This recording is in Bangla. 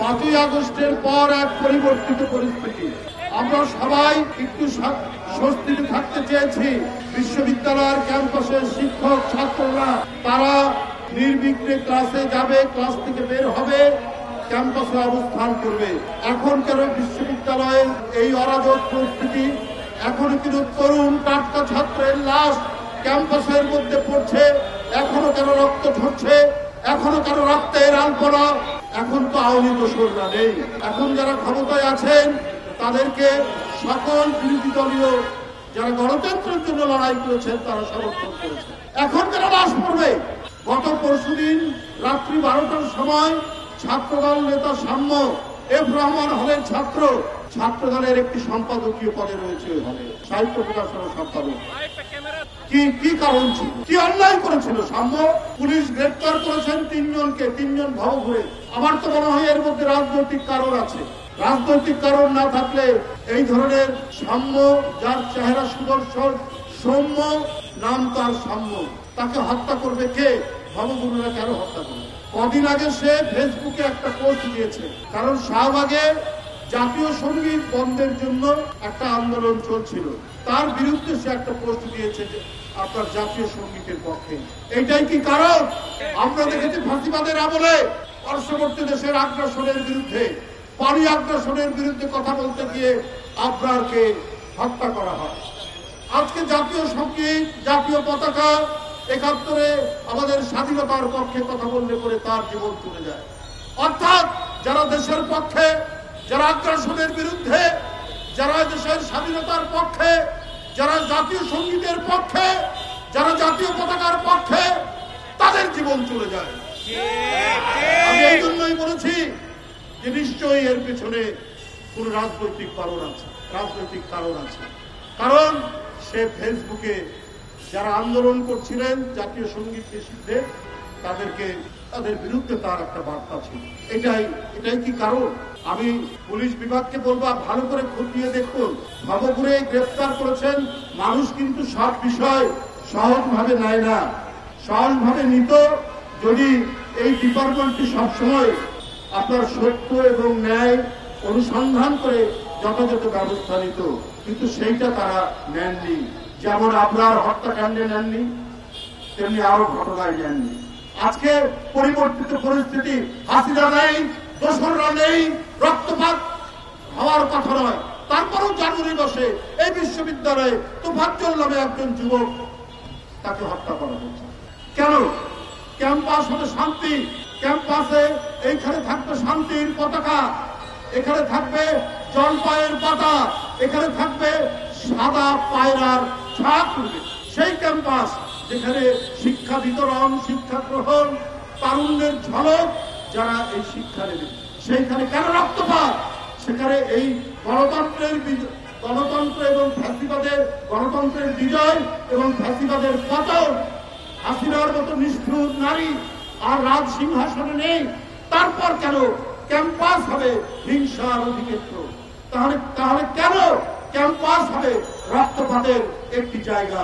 5ই আগস্টের পর এক পরিবর্তিত পরিস্থিতি। আমরা সবাই একটু স্বস্তিতে থাকতে চেয়েছি। বিশ্ববিদ্যালয়ের ক্যাম্পাসের শিক্ষক ছাত্ররা তারা নির্বিঘ্নে ক্লাসে যাবে, ক্লাস থেকে বের হবে, ক্যাম্পাসে অবস্থান করবে। এখন কেন বিশ্ববিদ্যালয়ের এই অরাজক পরিস্থিতি? এখনো কিন্তু তরুণ টাটকা ছাত্রের লাশ ক্যাম্পাসের মধ্যে পড়ছে, এখনো কেন রক্ত ঝরছে, এখনো কেন রক্তের আলপনা? এখন তো আওয়ামী দোসররা নেই। এখন যারা ক্ষমতায় আছেন তাদেরকে সকল বিরোধী দলীয় যারা গণতন্ত্রের জন্য লড়াই করেছেন তারা সমর্থন করেছে। এখন কেন লাশ পড়বে? গত পরশুদিন রাত্রি 12টার সময় ছাত্রদল নেতা সাম্য এফ রহমান হলের ছাত্রদলের একটি সম্পাদকীয় পদে রয়েছে ওই হলে, সাহিত্য প্রকাশনের সম্পাদক। কি কারণ ছিল? কি অন্যায় করেছিল সাম্য? পুলিশ গ্রেপ্তার করেছেন 3 জনকে, 3 জন ভবঘুরে। আমার তো মনে হয় এর মধ্যে রাজনৈতিক কারণ আছে। রাজনৈতিক কারণ না থাকলে এই ধরনের সাম্য, যার চেহারা সুদর্শন, সৌম্য, নাম তার সাম্য, তাকে হত্যা করবে কে? ভবগুরুরা কেন হত্যা করবে? কদিন আগে সে ফেসবুকে একটা পোস্ট দিয়েছে, কারণ শাহবাগে জাতীয় সঙ্গীত বন্ধের জন্য একটা আন্দোলন চলছিল, তার বিরুদ্ধে সে একটা পোস্ট দিয়েছে যে আপনার জাতীয় সঙ্গীতের পক্ষে। এটাই কি কারণ? আমরা দেখেছি ফাঁসিবাদের আমলে পার্শ্ববর্তী দেশের আগ্রাসনের বিরুদ্ধে, পানি আগ্রাসনের বিরুদ্ধে কথা বলতে গিয়ে আবরারকে হত্যা করা হয়। আজকে জাতীয় সঙ্গীত, জাতীয় পতাকা, ৭১-এ আমাদের স্বাধীনতার পক্ষে কথা বললে পরে তার জীবন চলে যায়। অর্থাৎ যারা দেশের পক্ষে, যারা আগ্রাসনের বিরুদ্ধে, যারা দেশের স্বাধীনতার পক্ষে, যারা জাতীয় সঙ্গীতের পক্ষে, যারা জাতীয় পতাকার পক্ষে, তাদের জীবন চলে যায়। আমি এই জন্যই বলেছি যে নিশ্চয়ই এর পেছনে কোন রাজনৈতিক কারণ আছে, কারণ সে ফেসবুকে যারা আন্দোলন করছিলেন জাতীয় সঙ্গীত নিষিদ্ধে তাদের বিরুদ্ধে তার একটা বার্তা ছিল। এটাই কি কারণ? আমি পুলিশ বিভাগকে বলবো ভালো করে খতিয়ে দেখুন। ভবঘুরে গ্রেফতার করেছেন মানুষ, কিন্তু সব বিষয় সহজভাবে নেয় না। সহজভাবে নিত যদি এই ডিপার্টমেন্টটি সবসময় আপনার সত্য এবং ন্যায় অনুসন্ধান করে যথাযথ ব্যবস্থা নিত, কিন্তু সেইটা তারা নেননি। যেমন আপনার হত্যাকাণ্ডে নেননি, তেমনি আরো ঘটনায় নেননি। আজকে পরিবর্তিত পরিস্থিতি, হাসিনা নেই, দোসররা নেই, রক্তপাত হওয়ার কথা নয়, তারপরেও জানুয়ারি মাসে এই বিশ্ববিদ্যালয়ে তোফাজ্জল নামে একজন যুবক, তাকে হত্যা করা হচ্ছে। কেন? ক্যাম্পাস হবে শান্তি, ক্যাম্পাসে এইখানে থাকবে শান্তির পতাকা, এখানে থাকবে জলপাইয়ের পাতা, এখানে থাকবে সাদা পায়রার ছাপ উঠবে। সেই ক্যাম্পাস যেখানে শিক্ষা বিতরণ, শিক্ষা গ্রহণ, তারুণ্যের ঝলক যারা এই শিক্ষা নেবে, সেইখানে কেন রক্তপাত? সেখানে এই গণতন্ত্র এবং ফ্যাসিবাদের, গণতন্ত্রের বিজয় এবং ফ্যাসিবাদের পতন, হাসিনার মতো নিষ্ঠুর নারী আর রাজ সিংহাসনে নেই, তারপর কেন ক্যাম্পাস হবে হিংসার অধিক্ষেত্র? তাহলে কেন ক্যাম্পাস হবে রক্তপাতের একটি জায়গা?